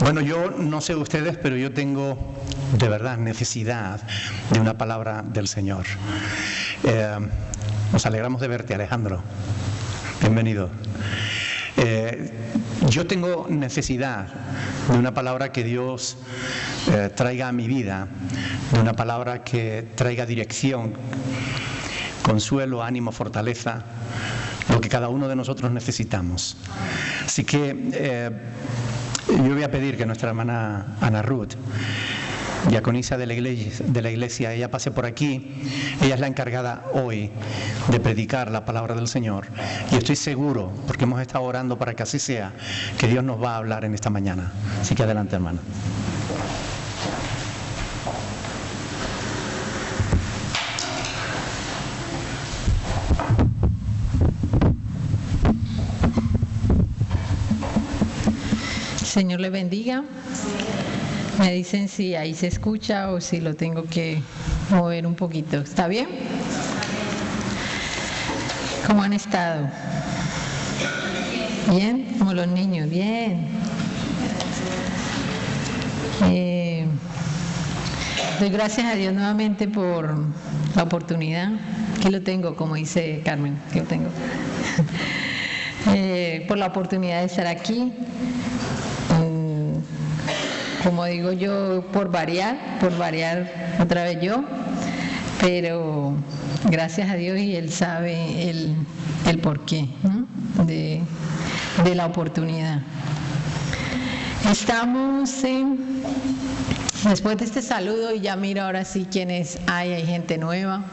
Bueno, yo no sé ustedes, pero yo tengo de verdad necesidad de una palabra del Señor. Nos alegramos de verte, Alejandro. Bienvenido. Yo tengo necesidad de una palabra que Dios traiga a mi vida, de una palabra que traiga dirección, consuelo, ánimo, fortaleza, lo que cada uno de nosotros necesitamos. Así que yo voy a pedir que nuestra hermana Ana Ruth, diaconisa de la iglesia, ella pase por aquí. Ella es la encargada hoy de predicar la palabra del Señor. Y estoy seguro, porque hemos estado orando para que así sea, que Dios nos va a hablar en esta mañana. Así que adelante, hermana. Señor le bendiga. Me dicen si ahí se escucha o si lo tengo que mover un poquito. ¿Está bien? ¿Cómo han estado? ¿Bien? Como los niños. Bien. Doy gracias a Dios nuevamente por la oportunidad. Aquí lo tengo, como dice Carmen. Aquí lo tengo. Por la oportunidad de estar aquí. Como digo yo, por variar otra vez yo, pero gracias a Dios, y Él sabe el porqué, ¿no? de la oportunidad. Estamos después de este saludo, y ya miro ahora sí quiénes hay gente nueva,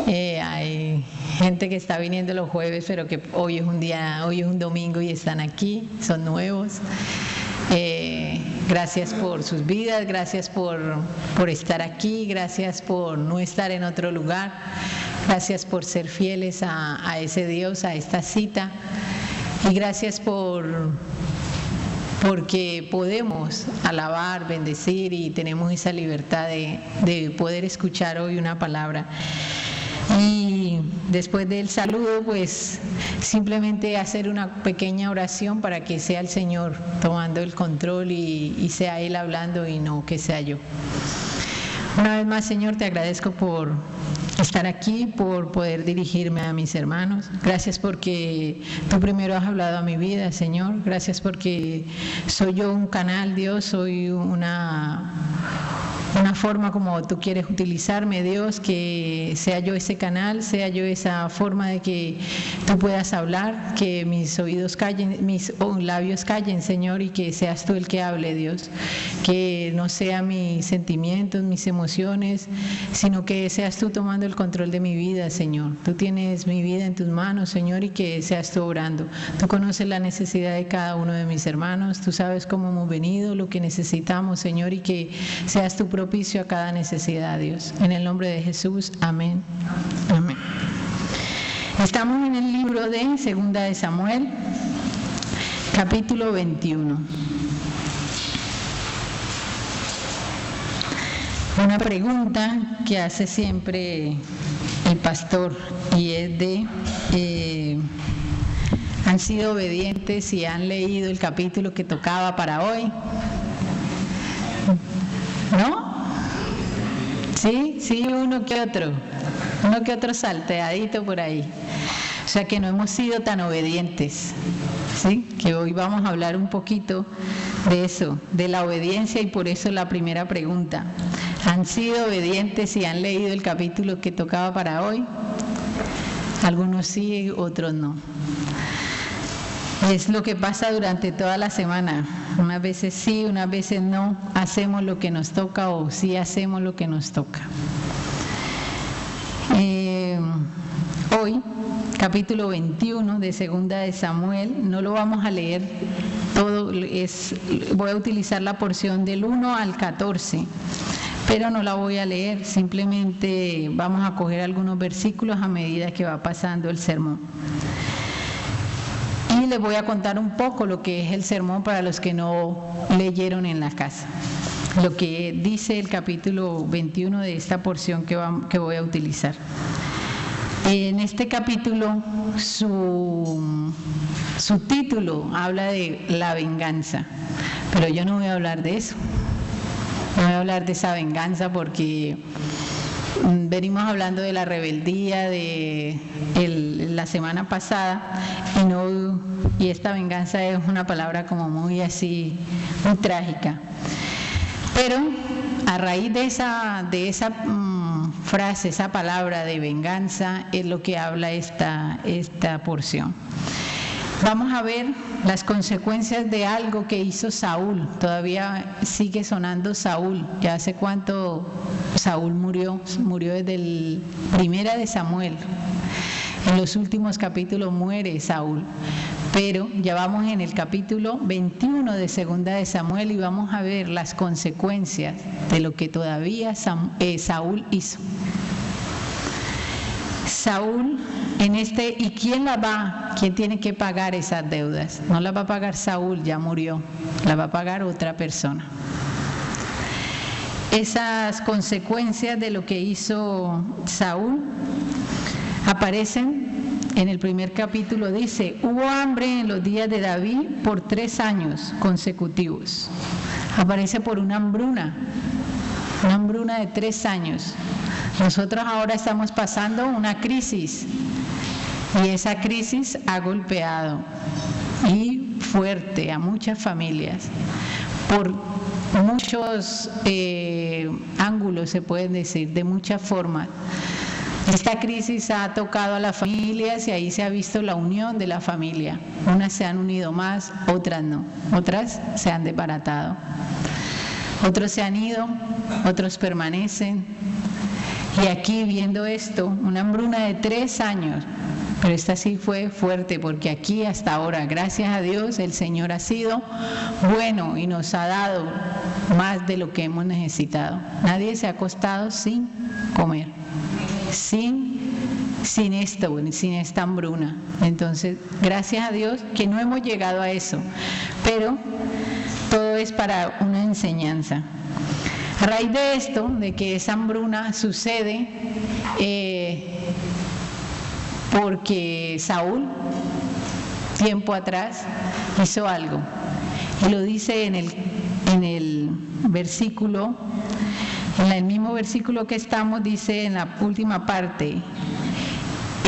hay gente que está viniendo los jueves, pero que hoy es un domingo y están aquí, son nuevos. Gracias por sus vidas, gracias por estar aquí, gracias por no estar en otro lugar, gracias por ser fieles a ese Dios, a esta cita, y gracias porque podemos alabar, bendecir, y tenemos esa libertad de poder escuchar hoy una palabra. Y después del saludo, pues simplemente hacer una pequeña oración para que sea el Señor tomando el control y sea Él hablando y no que sea yo. Una vez más, Señor, te agradezco por estar aquí, por poder dirigirme a mis hermanos. Gracias porque tú primero has hablado a mi vida, Señor. Gracias porque soy yo un canal, Dios, soy una forma como tú quieres utilizarme, Dios, que sea yo ese canal, sea yo esa forma de que tú puedas hablar, que mis oídos callen, mis labios callen, Señor, y que seas tú el que hable, Dios, que no sea mis sentimientos, mis emociones, sino que seas tú tomando el control de mi vida, Señor. Tú tienes mi vida en tus manos, Señor, y que seas tú obrando. Tú conoces la necesidad de cada uno de mis hermanos, tú sabes cómo hemos venido, lo que necesitamos, Señor, y que seas tú propicio a cada necesidad, Dios. En el nombre de Jesús, amén. Amén. Estamos en el libro de Segunda de Samuel, capítulo 21. Una pregunta que hace siempre el pastor, y es ¿han sido obedientes y han leído el capítulo que tocaba para hoy? ¿No? Sí, uno que otro salteadito por ahí. O sea que no hemos sido tan obedientes, ¿sí? Que hoy vamos a hablar un poquito de eso, de la obediencia, y por eso la primera pregunta. ¿Han sido obedientes y han leído el capítulo que tocaba para hoy? Algunos sí, otros no. Es lo que pasa durante toda la semana. Unas veces sí, unas veces no hacemos lo que nos toca, o sí hacemos lo que nos toca. Hoy, capítulo 21 de Segunda de Samuel, no lo vamos a leer todo, voy a utilizar la porción del 1 al 14, pero no la voy a leer, simplemente vamos a coger algunos versículos a medida que va pasando el sermón. Y les voy a contar un poco lo que es el sermón para los que no leyeron en la casa, lo que dice el capítulo 21 de esta porción que voy a utilizar. En este capítulo su título habla de la venganza, pero yo no voy a hablar de eso. No voy a hablar de esa venganza porque venimos hablando de la rebeldía de la semana pasada y esta venganza es una palabra como muy así, muy trágica. Pero a raíz de esa frase, esa palabra de venganza, es lo que habla esta porción. Vamos a ver las consecuencias de algo que hizo Saúl. Todavía sigue sonando Saúl. Ya hace cuánto Saúl murió desde el 1 de Samuel. En los últimos capítulos muere Saúl. Pero ya vamos en el capítulo 21 de 2 de Samuel y vamos a ver las consecuencias de lo que todavía Saúl hizo. Saúl ¿y quién tiene que pagar esas deudas? No las va a pagar Saúl, ya murió, las va a pagar otra persona. Esas consecuencias de lo que hizo Saúl aparecen en el primer capítulo. Dice: hubo hambre en los días de David por 3 años consecutivos. Aparece por una hambruna de 3 años. Nosotros ahora estamos pasando una crisis y esa crisis ha golpeado y fuerte a muchas familias por muchos ángulos, se pueden decir, de muchas formas. Esta crisis ha tocado a las familias y ahí se ha visto la unión de la familia. Unas se han unido más, otras no. Otras se han desbaratado. Otros se han ido, otros permanecen. Y aquí viendo esto, una hambruna de 3 años, pero esta sí fue fuerte porque aquí hasta ahora, gracias a Dios, el Señor ha sido bueno y nos ha dado más de lo que hemos necesitado. Nadie se ha acostado sin comer, sin esta hambruna. Entonces, gracias a Dios que no hemos llegado a eso, pero todo es para una enseñanza. A raíz de esto, de que esa hambruna sucede, porque Saúl, tiempo atrás, hizo algo. Y lo dice en el versículo, en el mismo versículo que estamos, dice en la última parte: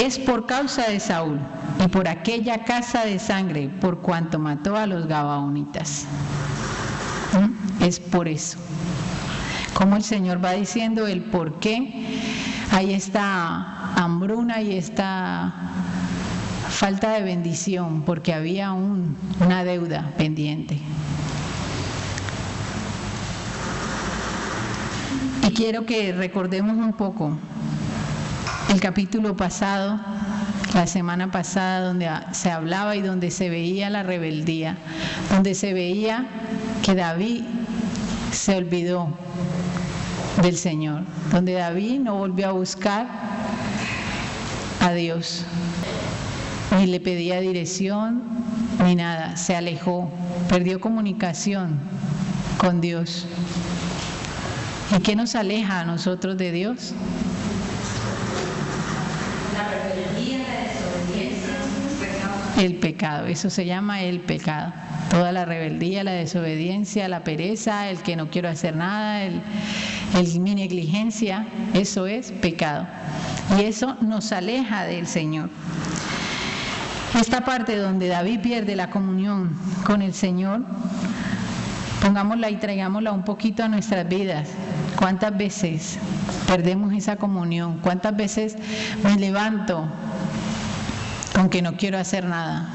es por causa de Saúl y por aquella casa de sangre, por cuanto mató a los gabaonitas. Es por eso. Como el Señor va diciendo el por qué hay esta hambruna y esta falta de bendición, porque había una deuda pendiente. Y quiero que recordemos un poco el capítulo pasado, la semana pasada, donde se hablaba y donde se veía la rebeldía, donde se veía que David se olvidó del Señor, donde David no volvió a buscar a Dios, ni le pedía dirección, ni nada, se alejó, perdió comunicación con Dios. ¿Y qué nos aleja a nosotros de Dios? La rebeldía, la desobediencia, el pecado, eso se llama el pecado. Toda la rebeldía, la desobediencia, la pereza, el que no quiero hacer nada, mi negligencia, eso es pecado. Y eso nos aleja del Señor. Esta parte donde David pierde la comunión con el Señor, pongámosla y traigámosla un poquito a nuestras vidas. ¿Cuántas veces perdemos esa comunión? ¿Cuántas veces me levanto con que no quiero hacer nada?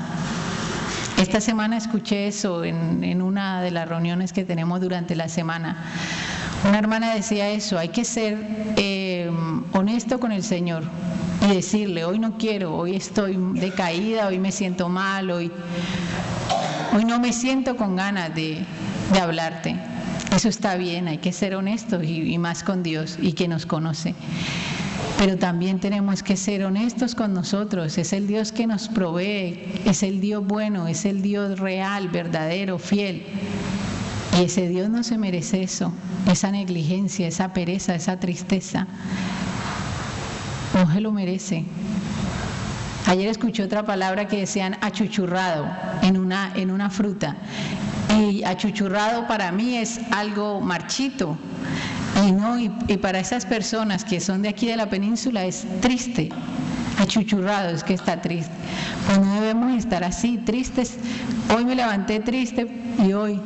Esta semana escuché eso en una de las reuniones que tenemos durante la semana. Una hermana decía eso: hay que ser honesto con el Señor y decirle: hoy no quiero, hoy estoy decaída, hoy me siento mal, hoy no me siento con ganas de hablarte. Eso está bien, hay que ser honestos y más con Dios y que nos conoce. Pero también tenemos que ser honestos con nosotros. Es el Dios que nos provee, es el Dios bueno, es el Dios real, verdadero, fiel. Y ese Dios no se merece eso, esa negligencia, esa pereza, esa tristeza. no se lo merece. Ayer escuché otra palabra que decían achuchurrado en una fruta. Y achuchurrado para mí es algo marchito. Y para esas personas que son de aquí de la península es triste. Achuchurrado es que está triste. Pues no debemos estar así, tristes. Hoy me levanté triste y hoy.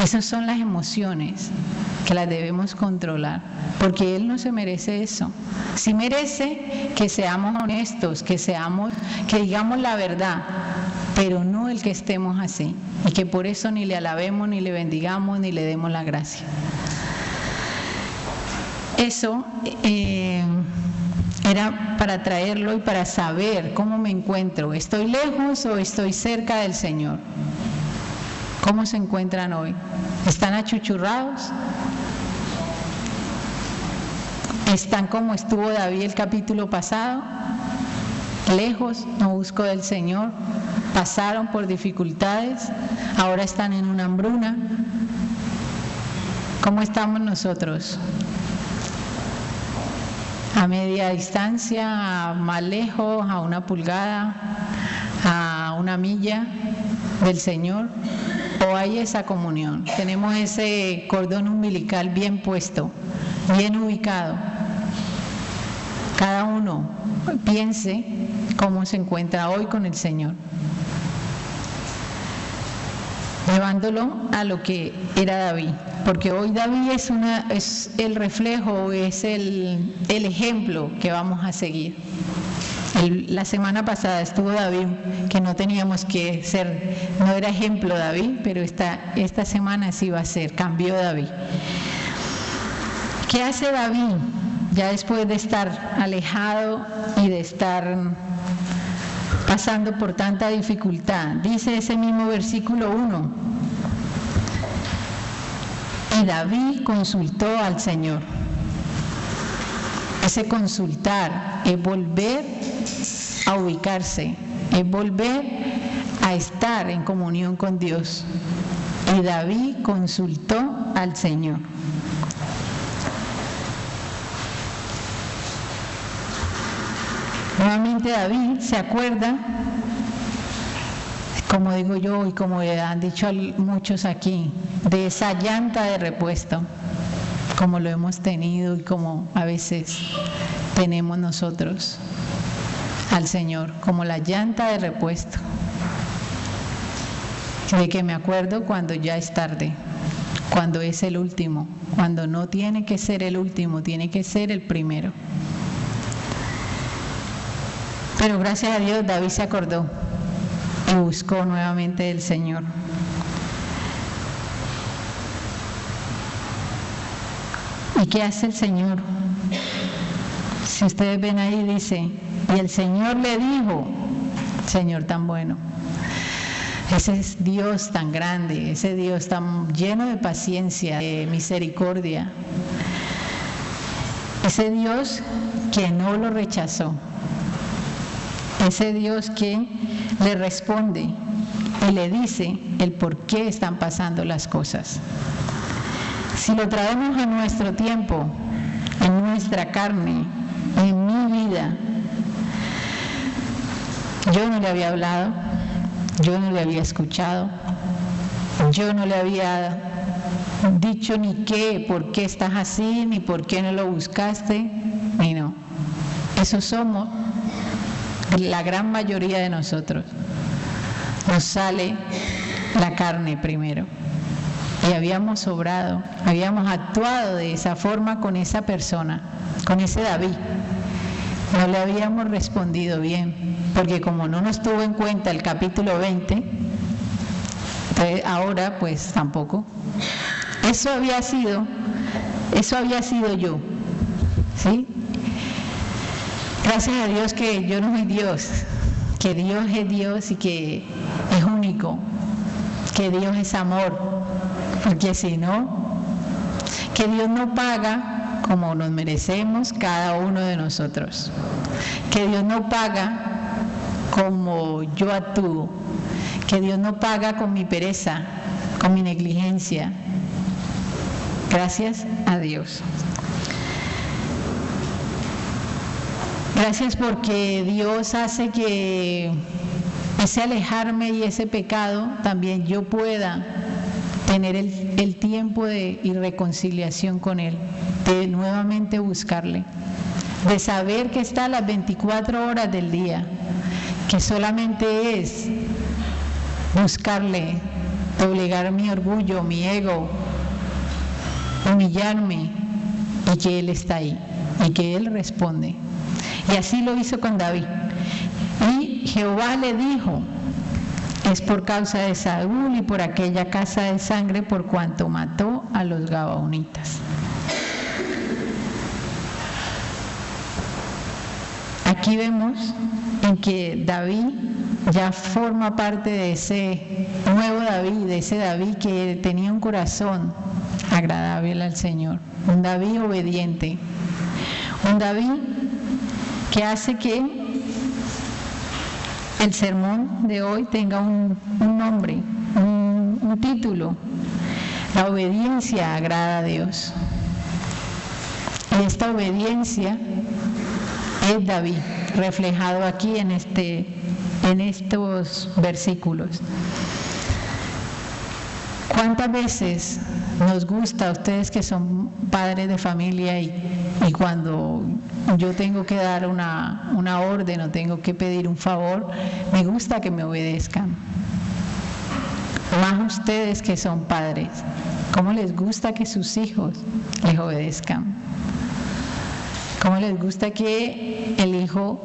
Esas son las emociones que las debemos controlar, porque Él no se merece eso. Sí merece que seamos honestos, que digamos la verdad, pero no el que estemos así, y que por eso ni le alabemos, ni le bendigamos, ni le demos la gracia. Eso era para traerlo y para saber cómo me encuentro. ¿Estoy lejos o estoy cerca del Señor? ¿Cómo se encuentran hoy? ¿Están achuchurrados? ¿Están como estuvo David el capítulo pasado? Lejos, no busco del Señor, pasaron por dificultades, ahora están en una hambruna. ¿Cómo estamos nosotros? ¿A media distancia, a más lejos, a una pulgada, a una milla del Señor? ¿O hay esa comunión? Tenemos ese cordón umbilical bien puesto, bien ubicado. Cada uno piense cómo se encuentra hoy con el Señor, llevándolo a lo que era David, porque hoy David es el reflejo, es el ejemplo que vamos a seguir. La semana pasada estuvo David, que no teníamos que ser, no era ejemplo David, pero esta semana sí va a ser, cambió David. ¿Qué hace David ya después de estar alejado y de estar pasando por tanta dificultad? Dice ese mismo versículo 1, y David consultó al Señor. Ese consultar es volver a ubicarse, es volver a estar en comunión con Dios. Y David consultó al Señor. Nuevamente David se acuerda, como digo yo y como han dicho muchos aquí, de esa llanta de repuesto, como lo hemos tenido y como a veces tenemos nosotros al Señor, como la llanta de repuesto, de que me acuerdo cuando ya es tarde, cuando es el último, cuando no tiene que ser el último, tiene que ser el primero. Pero gracias a Dios David se acordó y buscó nuevamente del Señor. ¿Y qué hace el Señor? Si ustedes ven ahí dice, y el Señor le dijo, Señor tan bueno, ese es Dios tan grande, ese Dios tan lleno de paciencia, de misericordia, ese Dios que no lo rechazó, ese Dios que le responde y le dice el por qué están pasando las cosas. Si lo traemos a nuestro tiempo, en nuestra carne, en mi vida, yo no le había hablado, yo no le había escuchado, yo no le había dicho ni qué, por qué estás así, ni por qué no lo buscaste, ni no. Eso somos la gran mayoría de nosotros. Nos sale la carne primero. Y habíamos obrado, habíamos actuado de esa forma con esa persona, con ese David. No le habíamos respondido bien, porque como no nos tuvo en cuenta el capítulo 20, entonces ahora pues tampoco. Eso había sido yo, ¿sí? Gracias a Dios que yo no soy Dios, que Dios es Dios y que es único, que Dios es amor, porque si no, que Dios no paga como nos merecemos cada uno de nosotros, que Dios no paga como yo actúo, que Dios no paga con mi pereza, con mi negligencia. Gracias a Dios. Gracias porque Dios hace que ese alejarme y ese pecado también yo pueda tener el tiempo de reconciliación con Él, de nuevamente buscarle, de saber que está a las 24 horas del día, que solamente es buscarle, doblegar mi orgullo, mi ego, humillarme, y que Él está ahí y que Él responde. Y así lo hizo con David. Y Jehová le dijo: es por causa de Saúl y por aquella casa de sangre por cuanto mató a los gabaonitas. Aquí vemos en que David ya forma parte de ese nuevo David, de ese David que tenía un corazón agradable al Señor, un David obediente, un David que hace que el sermón de hoy tenga un nombre, un título: la obediencia agrada a Dios. Y esta obediencia es David, reflejado aquí en estos versículos. ¿Cuántas veces nos gusta a ustedes que son padres de familia y cuando yo tengo que dar una orden o tengo que pedir un favor, me gusta que me obedezcan? Más ustedes que son padres, ¿cómo les gusta que sus hijos les obedezcan? ¿Cómo les gusta que el hijo,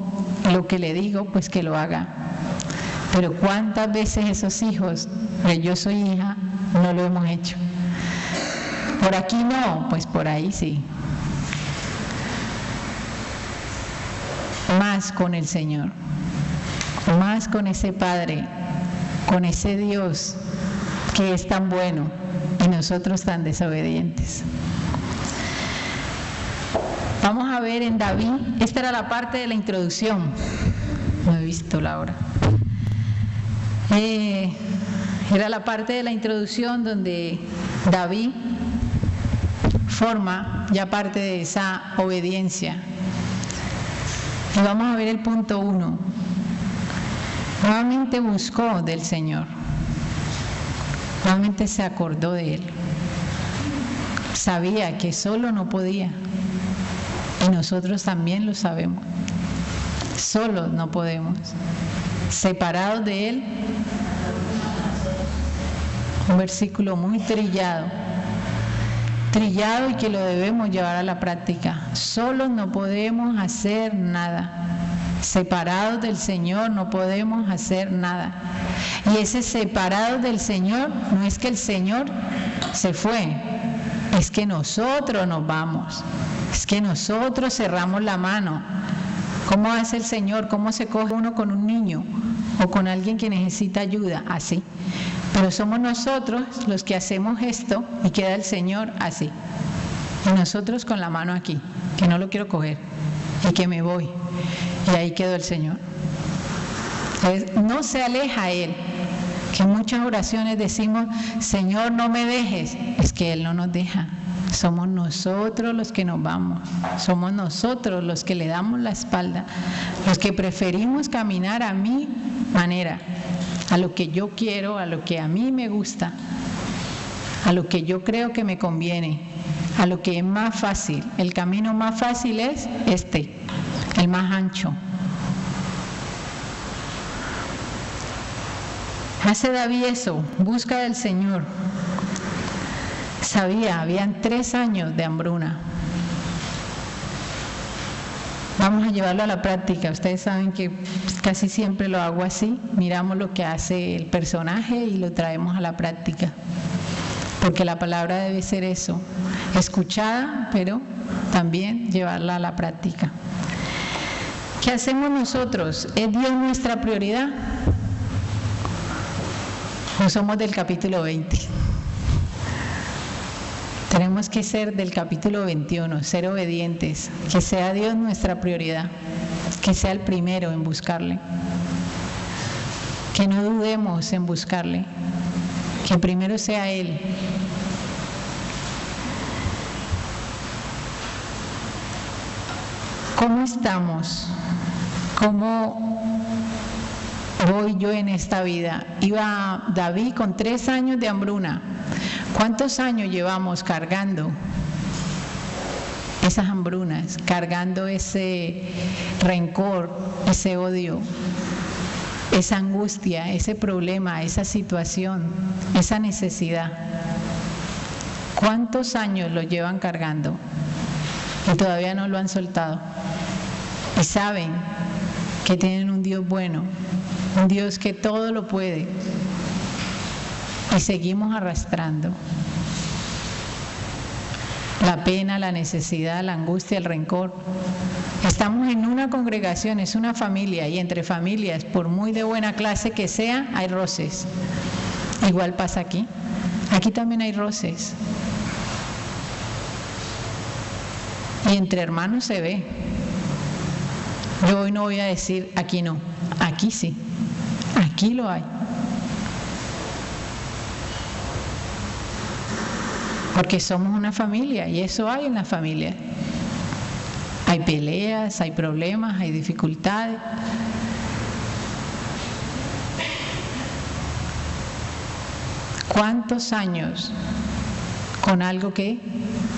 lo que le digo, pues que lo haga? Pero ¿cuántas veces esos hijos, yo soy hija, no lo hemos hecho? Por aquí no, pues por ahí sí. Más con el Señor, más con ese Padre, con ese Dios que es tan bueno y nosotros tan desobedientes. Vamos a ver en David, esta era la parte de la introducción, no he visto la hora. Era la parte de la introducción donde David forma ya parte de esa obediencia. Y vamos a ver el punto 1. Nuevamente buscó del Señor, nuevamente se acordó de Él, sabía que solo no podía, y nosotros también lo sabemos, solos no podemos, separados de Él. Un versículo muy trillado y que lo debemos llevar a la práctica. Solos no podemos hacer nada, separados del Señor no podemos hacer nada. Y ese separados del Señor no es que el Señor se fue, es que nosotros nos vamos, es que nosotros cerramos la mano. ¿Cómo hace el Señor? ¿Cómo se coge uno con un niño o con alguien que necesita ayuda? Así. Pero somos nosotros los que hacemos esto y queda el Señor así. Y nosotros con la mano aquí, que no lo quiero coger y que me voy. Y ahí quedó el Señor. Entonces, no se aleja Él. Que en muchas oraciones decimos: Señor, no me dejes. Es que Él no nos deja. Somos nosotros los que nos vamos. Somos nosotros los que le damos la espalda. Los que preferimos caminar a mi manera, a lo que yo quiero, a lo que a mí me gusta, a lo que yo creo que me conviene, a lo que es más fácil. El camino más fácil es el más ancho. Hace David eso, busca del Señor. Sabía, habían 3 años de hambruna. Vamos a llevarlo a la práctica. Ustedes saben que casi siempre lo hago así. Miramos lo que hace el personaje y lo traemos a la práctica. Porque la palabra debe ser eso, escuchada, pero también llevarla a la práctica. ¿Qué hacemos nosotros? ¿Es Dios nuestra prioridad? ¿O somos del capítulo 20? Tenemos que ser del capítulo 21, ser obedientes, que sea Dios nuestra prioridad, que sea el primero en buscarle, que no dudemos en buscarle, que primero sea Él. ¿Cómo estamos? ¿Cómo voy yo en esta vida? Iba David con 3 años de hambruna. ¿Cuántos años llevamos cargando esas hambrunas, cargando ese rencor, ese odio, esa angustia, ese problema, esa situación, esa necesidad? ¿Cuántos años lo llevan cargando y todavía no lo han soltado? Y saben que tienen un Dios bueno, un Dios que todo lo puede, y seguimos arrastrando la pena, la necesidad, la angustia, el rencor. Estamos en una congregación, es una familia, y entre familias, por muy de buena clase que sea, hay roces. Igual pasa aquí. Aquí también hay roces. Y entre hermanos se ve. Yo hoy no voy a decir aquí no, aquí sí, aquí lo hay. Porque somos una familia y eso hay en la familia. Hay peleas, hay problemas, hay dificultades. ¿Cuántos años con algo que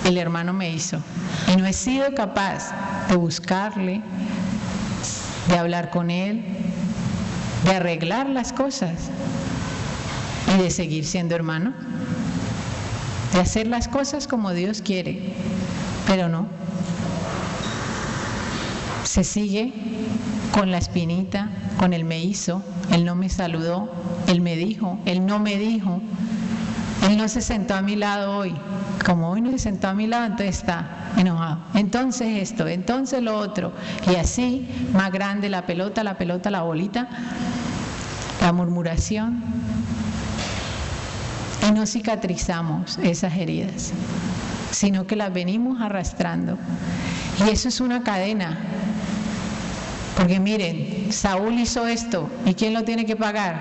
el hermano me hizo? Y no he sido capaz de buscarle, de hablar con él, de arreglar las cosas y de seguir siendo hermano, de hacer las cosas como Dios quiere, pero no. Se sigue con la espinita, con el me hizo, él no me saludó, él me dijo, él no me dijo, él no se sentó a mi lado hoy. Como hoy no se sentó a mi lado, entonces está enojado. Entonces esto, entonces lo otro. Y así, más grande la pelota, la bolita, la murmuración. Y no cicatrizamos esas heridas, sino que las venimos arrastrando. Y eso es una cadena. Porque miren, Saúl hizo esto, ¿y quién lo tiene que pagar?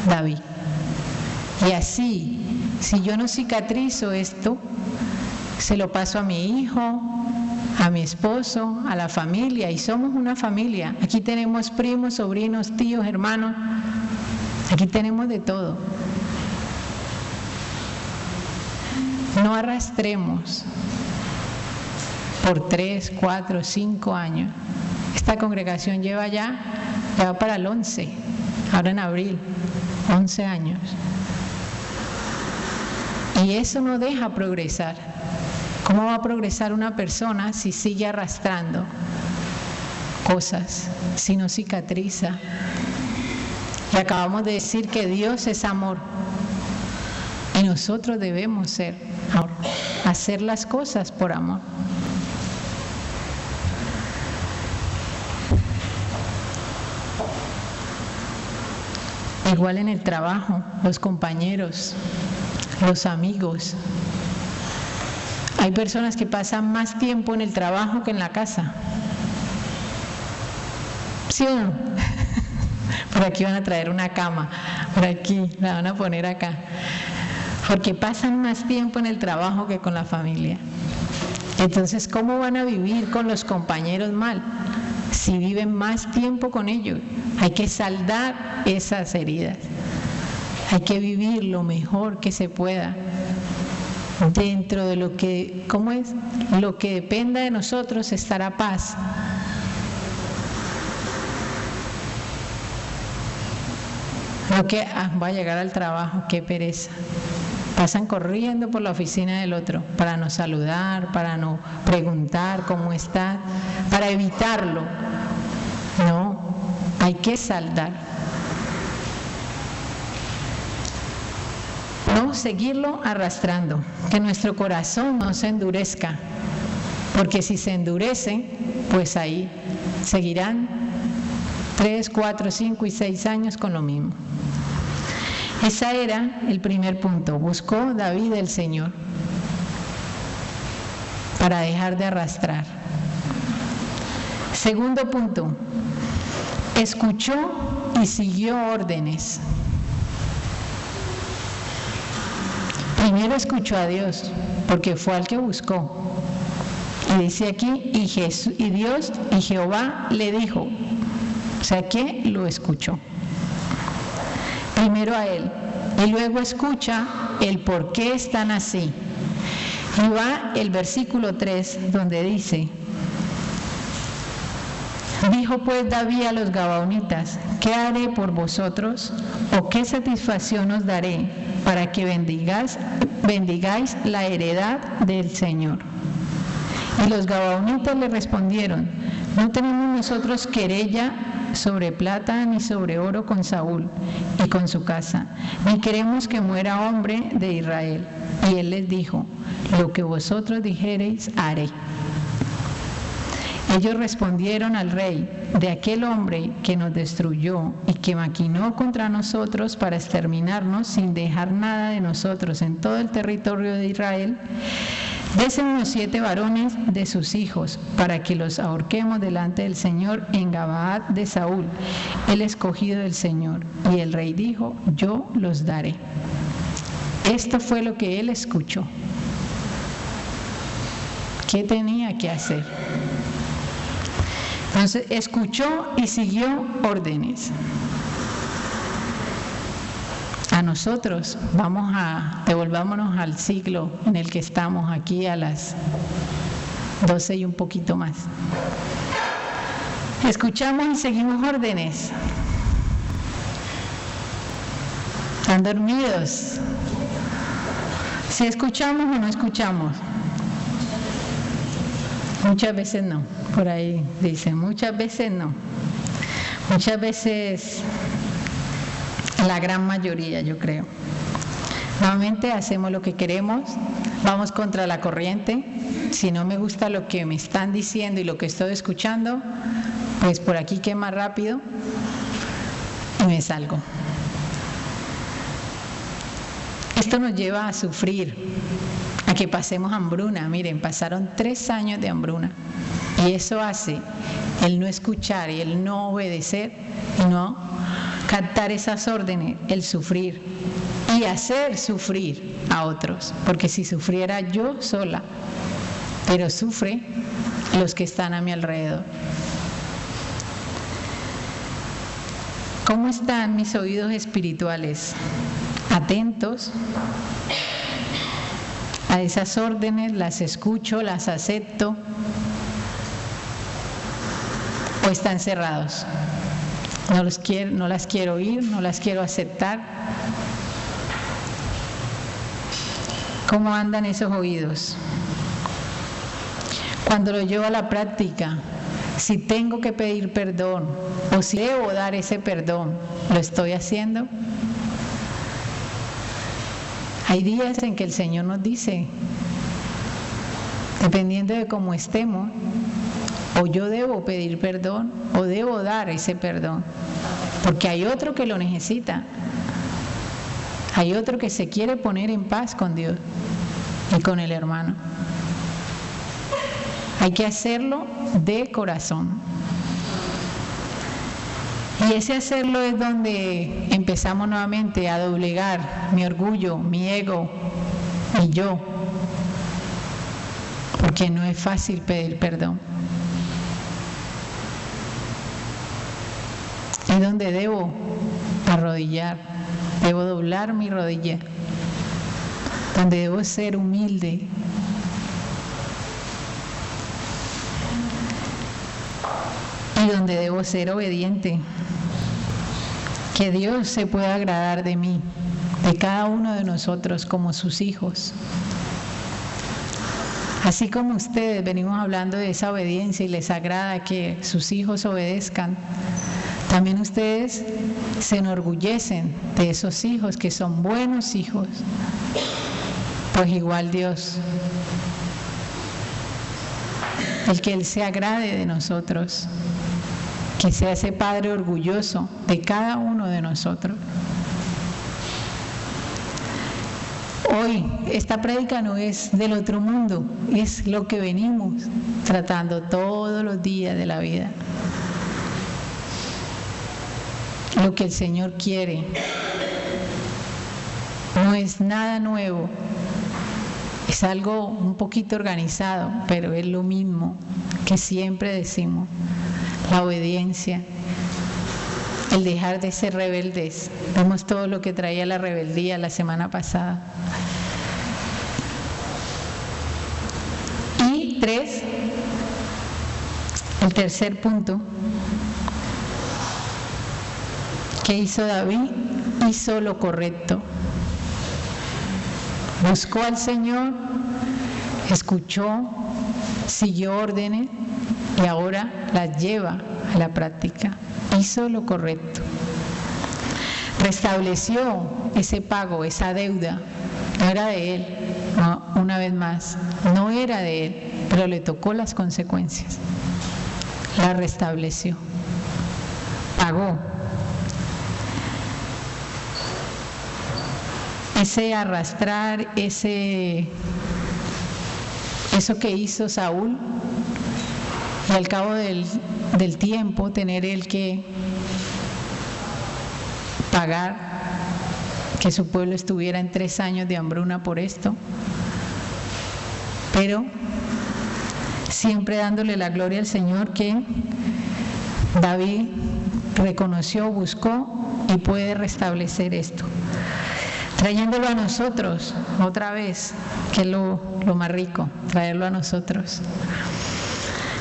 David. Y así, si yo no cicatrizo esto, se lo paso a mi hijo, a mi esposo, a la familia, y somos una familia. Aquí tenemos primos, sobrinos, tíos, hermanos, aquí tenemos de todo. No arrastremos por 3, 4, 5 años. Esta congregación lleva ya va para el 11, ahora en abril, 11 años. Y eso no deja progresar. ¿Cómo va a progresar una persona si sigue arrastrando cosas, si no cicatriza? Y acabamos de decir que Dios es amor. Y nosotros debemos ser amor, hacer las cosas por amor. Igual en el trabajo, los compañeros, los amigos. Hay personas que pasan más tiempo en el trabajo que en la casa. ¿Sí o no? Por aquí van a traer una cama, por aquí la van a poner acá. Porque pasan más tiempo en el trabajo que con la familia. Entonces, ¿cómo van a vivir con los compañeros mal? Si viven más tiempo con ellos. Hay que saldar esas heridas. Hay que vivir lo mejor que se pueda. Dentro de lo que, ¿cómo es? Lo que dependa de nosotros, estará paz. Lo que, voy a llegar al trabajo, qué pereza. Pasan corriendo por la oficina del otro para no saludar, para no preguntar cómo está, para evitarlo. No, hay que saldar. No seguirlo arrastrando, que nuestro corazón no se endurezca, porque si se endurece, pues ahí seguirán 3, 4, 5 y 6 años con lo mismo. Ese era el primer punto. Buscó David el Señor para dejar de arrastrar. Segundo punto, escuchó y siguió órdenes. Primero escuchó a Dios, porque fue al que buscó. Y dice aquí, y Dios y Jehová le dijo, o sea que lo escuchó. Primero a él, y luego escucha el por qué están así. Y va el versículo 3 donde dice, dijo pues David a los gabaonitas, ¿qué haré por vosotros? ¿O qué satisfacción os daré para que bendigáis la heredad del Señor? Y los gabaonitas le respondieron, no tenemos nosotros querella sobre plata ni sobre oro con Saúl y con su casa, ni queremos que muera hombre de Israel. Y él les dijo, lo que vosotros dijereis haré. Ellos respondieron al rey, de aquel hombre que nos destruyó y que maquinó contra nosotros para exterminarnos sin dejar nada de nosotros en todo el territorio de Israel, dese unos 7 varones de sus hijos, para que los ahorquemos delante del Señor en Gabaad de Saúl, el escogido del Señor. Y el rey dijo, yo los daré. Esto fue lo que él escuchó. ¿Qué tenía que hacer? Entonces escuchó y siguió órdenes. A nosotros, devolvámonos al siglo en el que estamos, aquí a las 12 y un poquito más. Escuchamos y seguimos órdenes. ¿Están dormidos? ¿Si escuchamos o no escuchamos? Muchas veces no. Por ahí dicen, muchas veces no. Muchas veces, la gran mayoría, yo creo. Nuevamente hacemos lo que queremos, vamos contra la corriente. Si no me gusta lo que me están diciendo y lo que estoy escuchando, pues por aquí quema rápido y me salgo. Esto nos lleva a sufrir, a que pasemos hambruna. Miren, pasaron 3 años de hambruna. Y eso hace el no escuchar y el no obedecer y no captar esas órdenes, el sufrir y hacer sufrir a otros. Porque si sufriera yo sola, pero sufre los que están a mi alrededor. ¿Cómo están mis oídos espirituales? ¿Atentos a esas órdenes? ¿Las escucho? ¿Las acepto? ¿O están cerrados? No las quiero oír, no las quiero aceptar. ¿Cómo andan esos oídos? Cuando lo llevo a la práctica, si tengo que pedir perdón o si debo dar ese perdón, ¿lo estoy haciendo? Hay días en que el Señor nos dice, dependiendo de cómo estemos, o yo debo pedir perdón o debo dar ese perdón, porque hay otro que lo necesita, hay otro que se quiere poner en paz con Dios y con el hermano. Hay que hacerlo de corazón. Y ese hacerlo es donde empezamos nuevamente a doblegar mi orgullo, mi ego y yo, porque no es fácil pedir perdón. Es donde debo arrodillar, debo doblar mi rodilla, donde debo ser humilde. Y donde debo ser obediente, que Dios se pueda agradar de mí, de cada uno de nosotros como sus hijos. Así como ustedes venimos hablando de esa obediencia y les agrada que sus hijos obedezcan, también ustedes se enorgullecen de esos hijos que son buenos hijos, pues igual Dios, el que Él se agrade de nosotros, que sea ese Padre orgulloso de cada uno de nosotros. Hoy esta prédica no es del otro mundo, es lo que venimos tratando todos los días de la vida. Lo que el Señor quiere no es nada nuevo, Es algo un poquito organizado, pero es lo mismo que siempre decimos: la obediencia, el dejar de ser rebeldes. Vemos todo lo que traía la rebeldía la semana pasada. Y 3, el tercer punto, ¿qué hizo David? Hizo lo correcto. Buscó al Señor, escuchó, siguió órdenes y ahora las lleva a la práctica. Hizo lo correcto. Restableció ese pago, esa deuda. No era de él, no, una vez más, no era de él, pero le tocó las consecuencias. La restableció. Pagó. Ese arrastrar, eso que hizo Saúl, y al cabo del tiempo tener él que pagar, que su pueblo estuviera en 3 años de hambruna por esto, pero siempre dándole la gloria al Señor, que David reconoció, buscó y puede restablecer esto, trayéndolo a nosotros otra vez, que es lo más rico, traerlo a nosotros.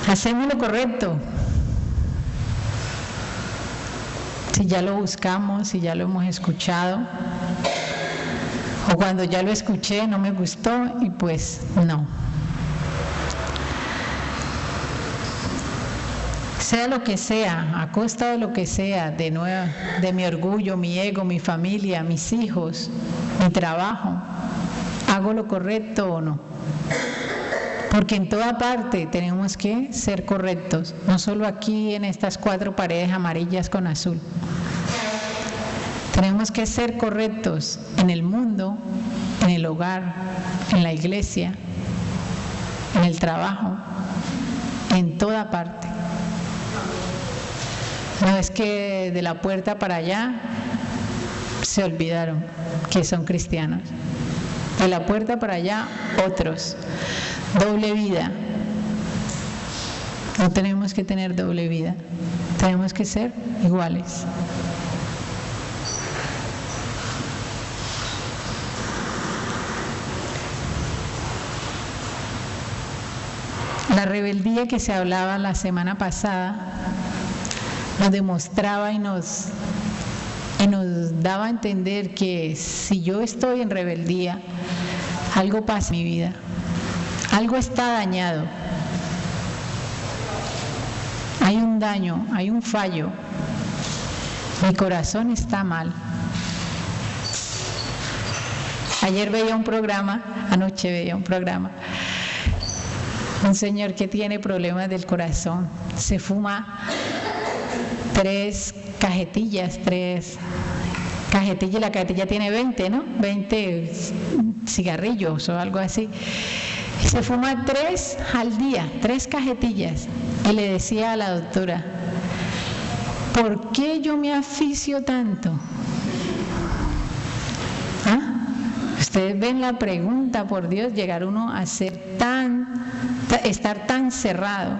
Hacemos lo correcto. Si ya lo buscamos, si ya lo hemos escuchado, o cuando ya lo escuché no me gustó y pues no. Sea lo que sea, a costa de lo que sea, de mi orgullo, mi ego, mi familia, mis hijos, mi trabajo, ¿hago lo correcto o no? Porque en toda parte tenemos que ser correctos, no solo aquí en estas 4 paredes amarillas con azul. Tenemos que ser correctos en el mundo, en el hogar, en la iglesia, en el trabajo, en toda parte. No es que de la puerta para allá se olvidaron que son cristianos. De la puerta para allá otros. Doble vida. No tenemos que tener doble vida. Tenemos que ser iguales. La rebeldía que se hablaba la semana pasada nos demostraba y nos daba a entender que si yo estoy en rebeldía, algo pasa en mi vida, algo está dañado, hay un daño, hay un fallo, mi corazón está mal. Anoche veía un programa, un señor que tiene problemas del corazón, se fuma 3 cajetillas, la cajetilla tiene 20, ¿no? 20 cigarrillos o algo así. Y se fuma 3 al día, 3 cajetillas. Y le decía a la doctora: ¿por qué yo me aficio tanto? ¿Ah? Ustedes ven la pregunta, por Dios, llegar uno a ser estar tan cerrado.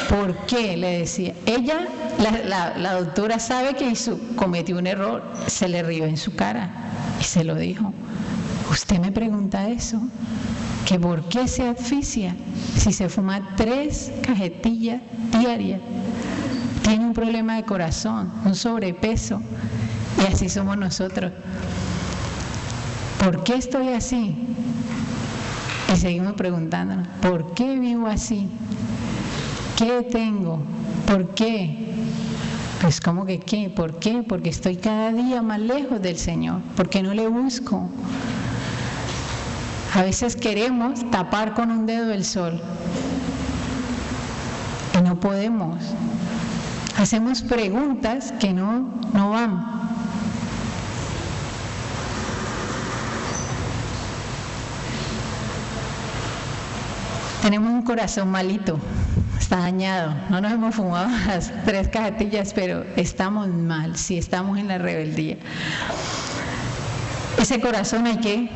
¿Por qué? Le decía. Ella, la doctora, sabe que cometió un error, se le rió en su cara y se lo dijo. Usted me pregunta eso, que por qué se asfixia si se fuma 3 cajetillas diarias, tiene un problema de corazón, un sobrepeso, y así somos nosotros. ¿Por qué estoy así? Y seguimos preguntándonos, ¿por qué vivo así? ¿Qué tengo? ¿Por qué? Pues ¿cómo que qué? ¿Por qué? Porque estoy cada día más lejos del Señor, porque no le busco. A veces queremos tapar con un dedo el sol y no podemos. Hacemos preguntas que no van. Tenemos un corazón malito, está dañado. No nos hemos fumado las 3 cajetillas, pero estamos mal, si estamos en la rebeldía. Ese corazón hay que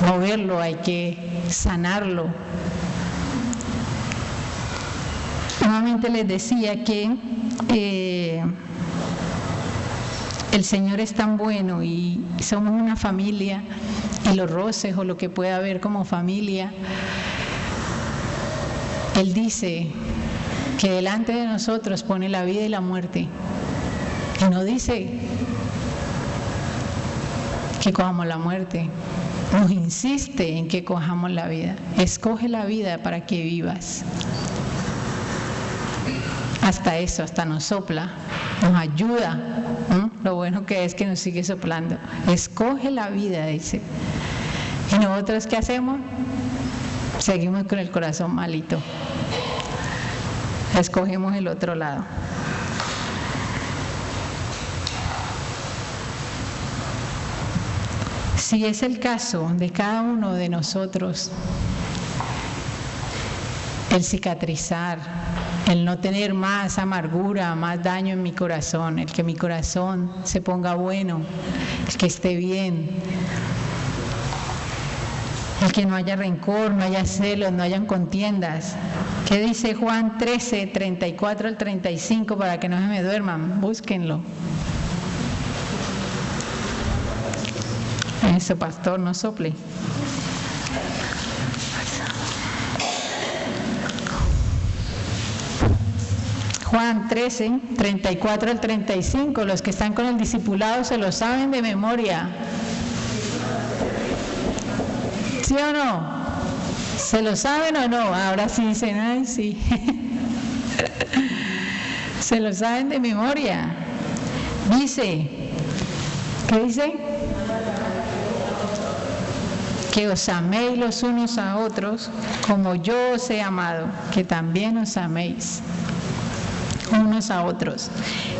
moverlo, hay que sanarlo. Nuevamente les decía que el Señor es tan bueno y somos una familia, y los roces o lo que pueda haber como familia, Él dice que delante de nosotros pone la vida y la muerte, y no dice que cojamos la muerte, nos insiste en que cojamos la vida. Escoge la vida para que vivas. Hasta eso, hasta nos sopla, nos ayuda. Lo bueno que es que nos sigue soplando. Escoge la vida, dice. ¿Y nosotros qué hacemos? Seguimos con el corazón malito. Escogemos el otro lado. Si es el caso de cada uno de nosotros, el cicatrizar, el no tener más amargura, más daño en mi corazón, el que mi corazón se ponga bueno, el que esté bien, el que no haya rencor, no haya celos, no hayan contiendas. ¿Qué dice Juan 13, 34 al 35 para que no se me duerman? Búsquenlo. Eso, pastor, no sople. Juan 13, 34 al 35, los que están con el discipulado se lo saben de memoria. ¿Sí o no? ¿Se lo saben o no? Ahora sí dicen, ay, sí. Se lo saben de memoria. Dice, ¿qué dice? Que os améis los unos a otros como yo os he amado, que también os améis unos a otros.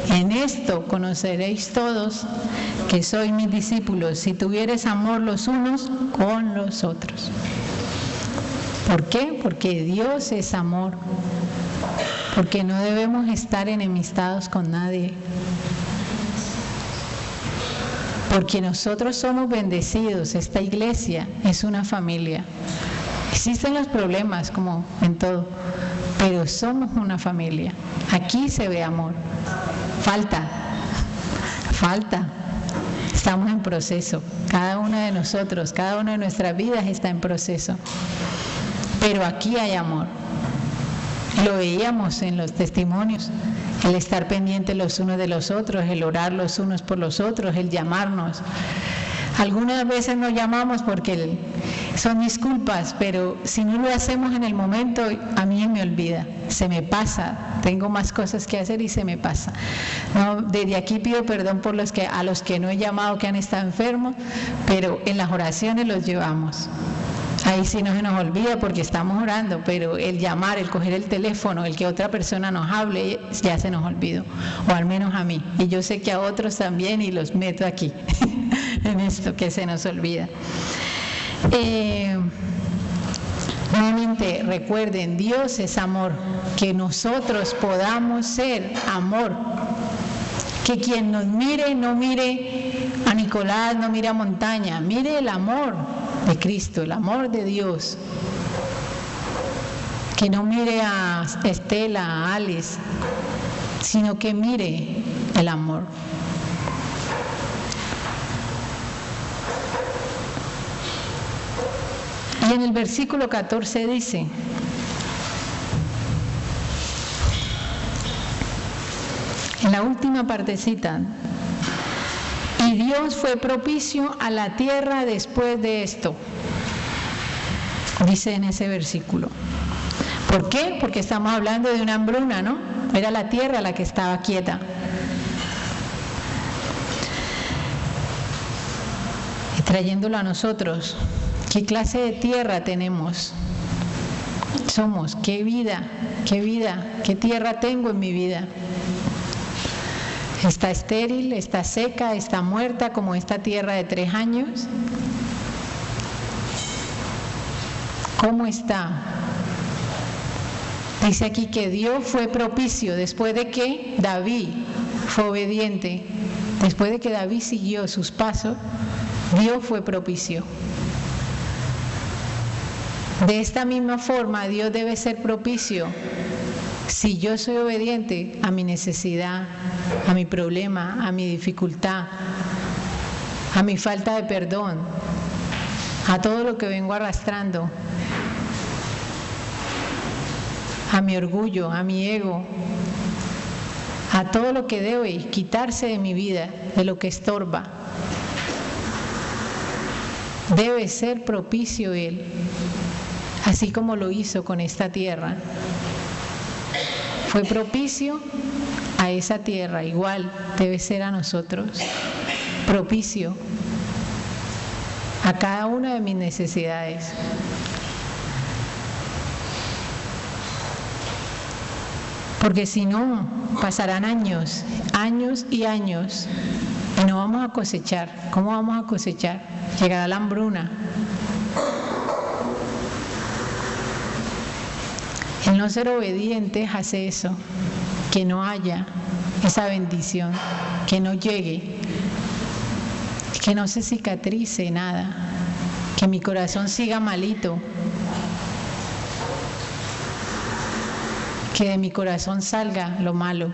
En esto conoceréis todos que sois mis discípulos, si tuviereis amor los unos con los otros. ¿Por qué? Porque Dios es amor, porque no debemos estar enemistados con nadie, porque nosotros somos bendecidos. Esta iglesia es una familia. Existen los problemas como en todo, pero somos una familia. Aquí se ve amor. Falta. Estamos en proceso. Cada uno de nosotros, cada una de nuestras vidas está en proceso. Pero aquí hay amor. Lo veíamos en los testimonios. El estar pendientes los unos de los otros, el orar los unos por los otros, el llamarnos. Algunas veces nos llamamos porque son mis culpas, pero si no lo hacemos en el momento, a mí me olvida, se me pasa, tengo más cosas que hacer y se me pasa. No, desde aquí pido perdón por a los que no he llamado, que han estado enfermos, pero en las oraciones los llevamos. Ahí sí no se nos olvida porque estamos orando, pero el llamar, el coger el teléfono, el que otra persona nos hable, ya se nos olvidó, o al menos a mí. Y yo sé que a otros también, y los meto aquí, en esto que se nos olvida. Nuevamente, recuerden, Dios es amor, que nosotros podamos ser amor. Que quien nos mire, no mire a Nicolás, no mire a Montaña, mire el amor de Cristo, el amor de Dios. Que no mire a Estela, a Alice, sino que mire el amor. Y en el versículo 14 dice: en la última partecita, y Dios fue propicio a la tierra después de esto, dice en ese versículo. ¿Por qué? Porque estamos hablando de una hambruna, ¿no? Era la tierra la que estaba quieta. Y trayéndolo a nosotros, ¿qué clase de tierra tenemos? Somos, ¿qué vida, qué tierra tengo en mi vida? ¿Está estéril, está seca, está muerta como esta tierra de 3 años? ¿Cómo está? Dice aquí que Dios fue propicio después de que David fue obediente, después de que David siguió sus pasos, Dios fue propicio. De esta misma forma, Dios debe ser propicio si yo soy obediente a mi necesidad, a mi problema, a mi dificultad, a mi falta de perdón, a todo lo que vengo arrastrando, a mi orgullo, a mi ego, a todo lo que debe quitarse de mi vida, de lo que estorba. Debe ser propicio Él, así como lo hizo con esta tierra. Fue propicio a esa tierra, igual debe ser a nosotros, propicio a cada una de mis necesidades. Porque si no, pasarán años, años y años, y no vamos a cosechar. ¿Cómo vamos a cosechar? Llegará la hambruna. El no ser obedientes hace eso, que no haya esa bendición, que no llegue, que no se cicatrice nada, que mi corazón siga malito, que de mi corazón salga lo malo,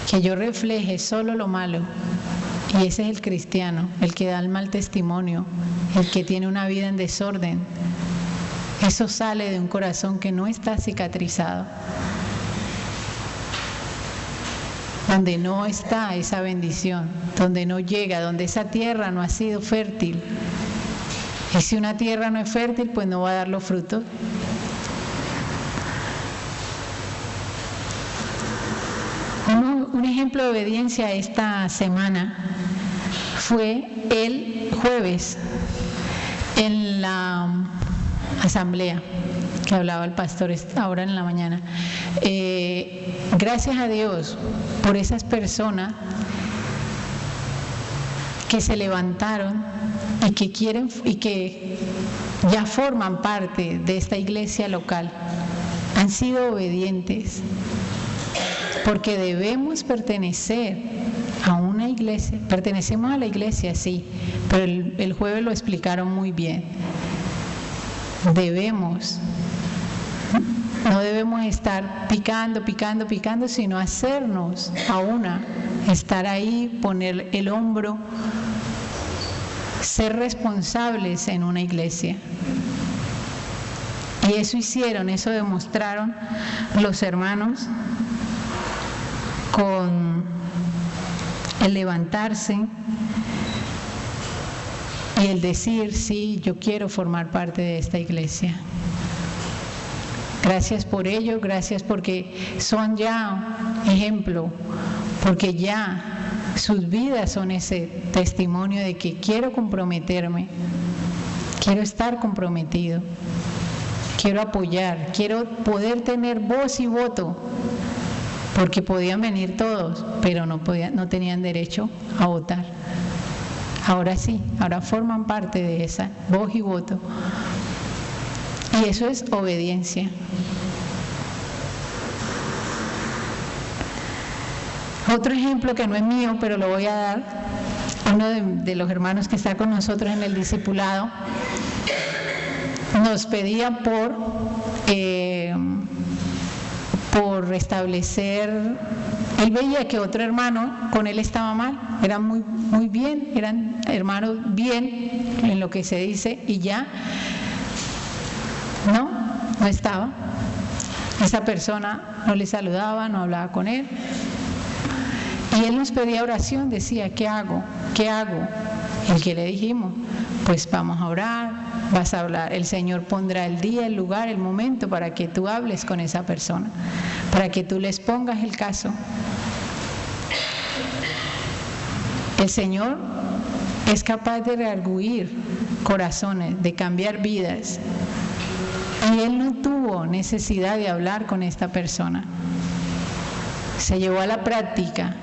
que yo refleje solo lo malo. Y ese es el cristiano, el que da el mal testimonio, el que tiene una vida en desorden. Eso sale de un corazón que no está cicatrizado, donde no está esa bendición, donde no llega, donde esa tierra no ha sido fértil. Y si una tierra no es fértil, pues no va a dar los frutos. Un ejemplo de obediencia esta semana fue el jueves en la asamblea que hablaba el pastor ahora en la mañana. Gracias a Dios por esas personas que se levantaron y que quieren y que ya forman parte de esta iglesia local. Han sido obedientes, porque debemos pertenecer a una iglesia. Pertenecemos a la iglesia, sí, pero el jueves lo explicaron muy bien. No debemos estar picando, sino hacernos a una, estar ahí, poner el hombro, ser responsables en una iglesia. Y eso hicieron, eso demostraron los hermanos con el levantarse y el decir, sí, yo quiero formar parte de esta iglesia. Gracias por ello, gracias porque son ya ejemplo, porque ya sus vidas son ese testimonio de que quiero comprometerme, quiero estar comprometido, quiero apoyar, quiero poder tener voz y voto, porque podían venir todos, pero no tenían derecho a votar. Ahora sí, ahora forman parte de esa voz y voto. Y eso es obediencia. Otro ejemplo que no es mío, pero lo voy a dar, uno de los hermanos que está con nosotros en el discipulado, nos pedía por restablecer. Él veía que otro hermano con él estaba mal, eran muy bien, eran hermanos bien en lo que se dice, y ya no estaba. Esa persona no le saludaba, no hablaba con él. Y él nos pedía oración, decía, ¿qué hago? ¿Qué hago? El que le dijimos, pues vamos a orar, vas a hablar, el Señor pondrá el día, el lugar, el momento para que tú hables con esa persona, para que tú les pongas el caso. El Señor es capaz de rearguir corazones, de cambiar vidas. Y él no tuvo necesidad de hablar con esta persona. Se llevó a la práctica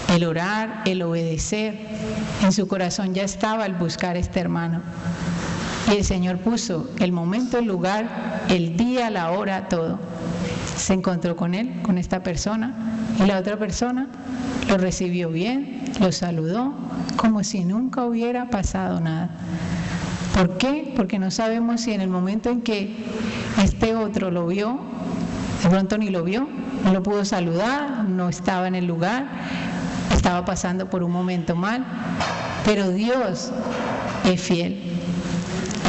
el orar, el obedecer. En su corazón ya estaba el buscar a este hermano. Y el Señor puso el momento, el lugar, el día, la hora, todo. Se encontró con él, con esta persona, y la otra persona lo recibió bien, lo saludó, como si nunca hubiera pasado nada. ¿Por qué? Porque no sabemos si en el momento en que este otro lo vio, de pronto ni lo vio, no lo pudo saludar, no estaba en el lugar, estaba pasando por un momento mal, pero Dios es fiel.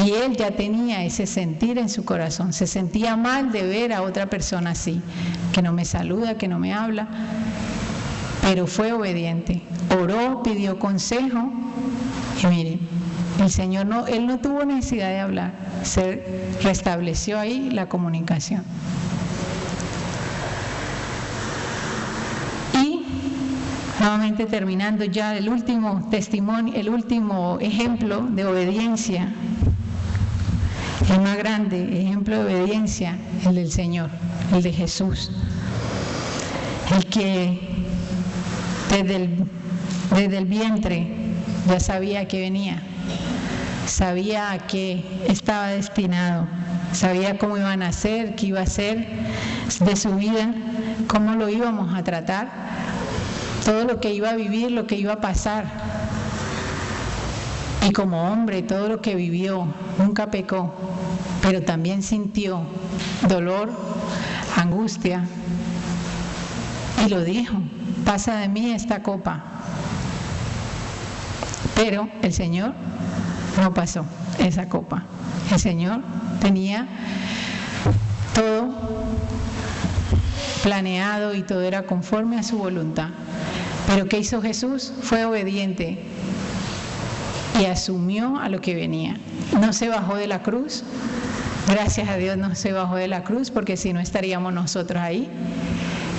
Y él ya tenía ese sentir en su corazón, se sentía mal de ver a otra persona así, que no me saluda, que no me habla, pero fue obediente, oró, pidió consejo y miren, el Señor él no tuvo necesidad de hablar, se restableció ahí la comunicación. Y nuevamente terminando ya el último testimonio, el último ejemplo de obediencia, el más grande ejemplo de obediencia, el del Señor, el de Jesús, el que desde el vientre ya sabía que venía, sabía a qué estaba destinado, sabía cómo iba a nacer, qué iba a ser de su vida, cómo lo íbamos a tratar, todo lo que iba a vivir, lo que iba a pasar. Y como hombre, todo lo que vivió, nunca pecó, pero también sintió dolor, angustia, y lo dijo: pasa de mí esta copa. Pero el Señor no pasó esa copa. El Señor tenía todo planeado y todo era conforme a su voluntad. Pero ¿qué hizo Jesús? Fue obediente y asumió a lo que venía. No se bajó de la cruz. Gracias a Dios no se bajó de la cruz, porque si no estaríamos nosotros ahí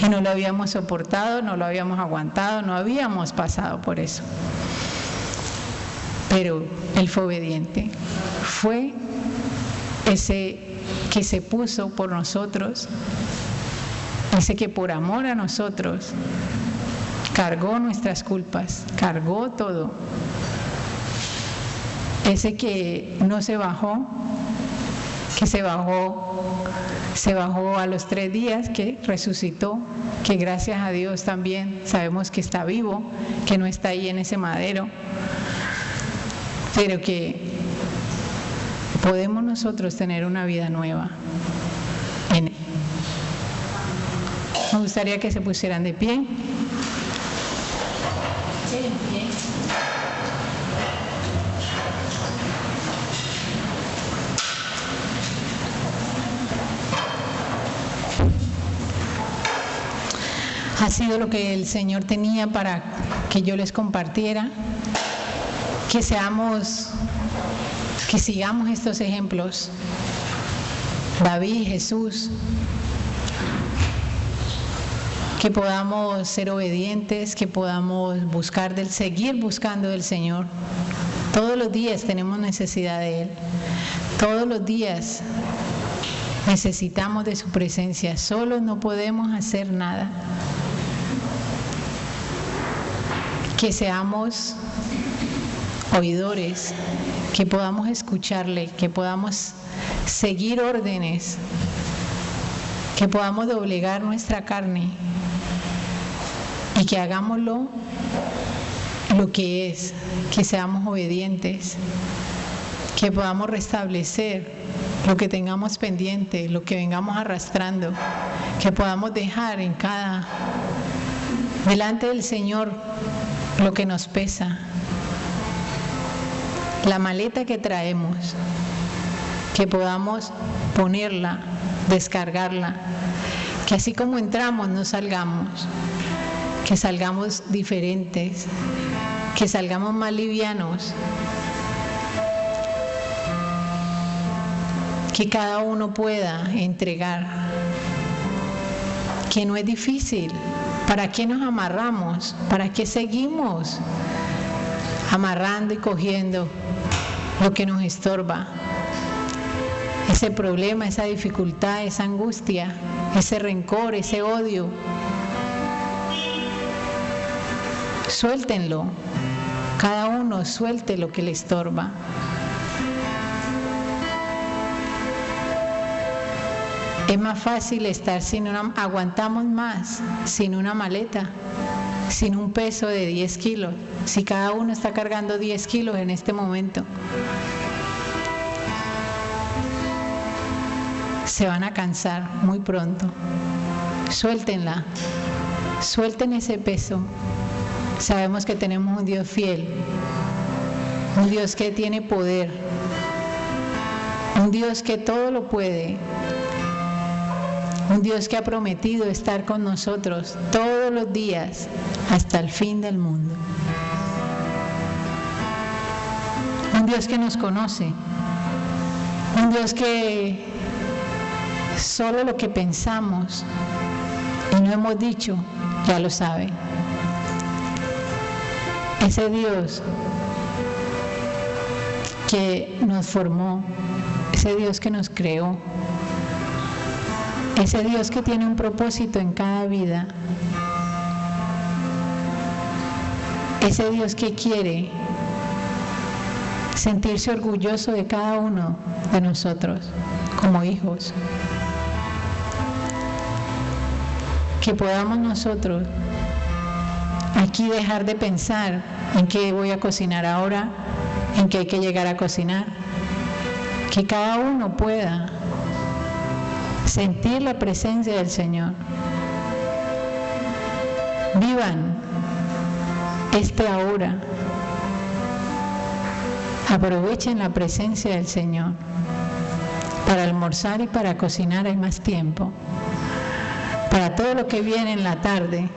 y no lo habíamos soportado, no lo habíamos aguantado, no habíamos pasado por eso. Pero Él fue obediente, fue ese que se puso por nosotros, ese que por amor a nosotros cargó nuestras culpas, cargó todo, ese que no se bajó, que se bajó a los 3 días, que resucitó, que gracias a Dios también sabemos que está vivo, que no está ahí en ese madero, pero que podemos nosotros tener una vida nueva en Él. Me gustaría que se pusieran de pie. Ha sido lo que el Señor tenía para que yo les compartiera, que sigamos estos ejemplos, David, Jesús, que podamos ser obedientes, que podamos seguir buscando del Señor. Todos los días tenemos necesidad de Él, todos los días necesitamos de su presencia, solos no podemos hacer nada. Que seamos oidores, que podamos escucharle, que podamos seguir órdenes, que podamos doblegar nuestra carne y que hagámoslo lo que es, que seamos obedientes, que podamos restablecer lo que tengamos pendiente, lo que vengamos arrastrando, que podamos dejar delante del Señor lo que nos pesa, la maleta que traemos, que podamos ponerla, descargarla, que así como entramos no salgamos, que salgamos diferentes, que salgamos más livianos, que cada uno pueda entregar, que no es difícil. ¿Para qué nos amarramos? ¿Para qué seguimos amarrando y cogiendo lo que nos estorba? Ese problema, esa dificultad, esa angustia, ese rencor, ese odio. Suéltenlo. Cada uno suelte lo que le estorba. Es más fácil estar aguantamos más sin una maleta, sin un peso de 10 kilos, si cada uno está cargando 10 kilos en este momento. se van a cansar muy pronto. Suéltenla, suelten ese peso. Sabemos que tenemos un Dios fiel, un Dios que tiene poder, un Dios que todo lo puede, un Dios que ha prometido estar con nosotros todos los días hasta el fin del mundo. Un Dios que nos conoce, un Dios que solo lo que pensamos y no hemos dicho, ya lo sabe. Ese Dios que nos formó, ese Dios que nos creó, ese Dios que tiene un propósito en cada vida, ese Dios que quiere sentirse orgulloso de cada uno de nosotros como hijos. Que podamos nosotros aquí dejar de pensar en qué voy a cocinar ahora, en qué hay que llegar a cocinar. Que cada uno pueda sentir la presencia del Señor. Vivan este ahora. Aprovechen la presencia del Señor. Para almorzar y para cocinar hay más tiempo. Para todo lo que viene en la tarde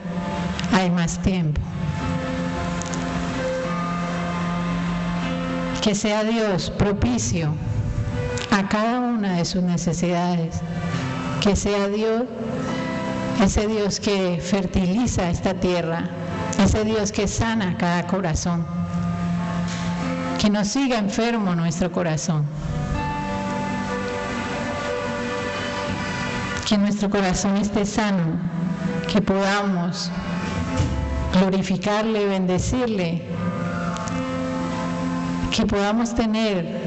hay más tiempo. Que sea Dios propicio a cada una de sus necesidades. Que sea Dios, ese Dios que fertiliza esta tierra, ese Dios que sana cada corazón. Que no siga enfermo nuestro corazón. Que nuestro corazón esté sano, que podamos glorificarle, bendecirle, que podamos tener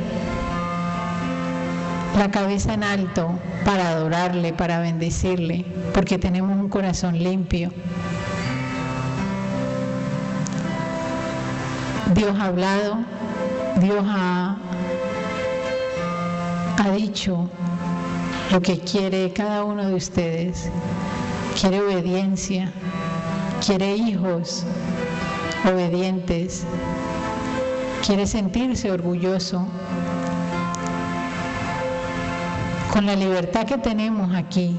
la cabeza en alto para adorarle, para bendecirle, porque tenemos un corazón limpio. Dios ha hablado, Dios ha dicho lo que quiere cada uno de ustedes. Quiere obediencia, quiere hijos obedientes, quiere sentirse orgulloso. Con la libertad que tenemos aquí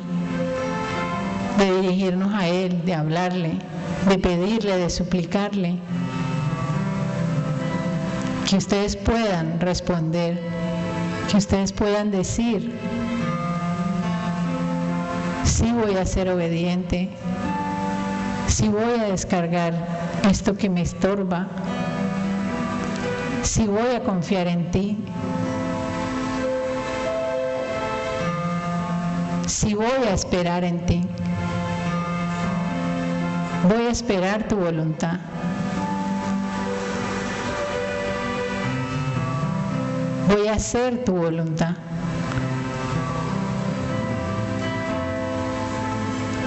de dirigirnos a Él, de hablarle, de pedirle, de suplicarle, que ustedes puedan responder, que ustedes puedan decir: sí voy a ser obediente, sí voy a descargar esto que me estorba, sí voy a confiar en ti, sí voy a esperar en ti, voy a esperar tu voluntad. Voy a hacer tu voluntad.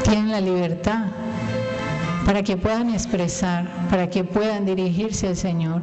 Tienen la libertad para que puedan expresar, para que puedan dirigirse al Señor.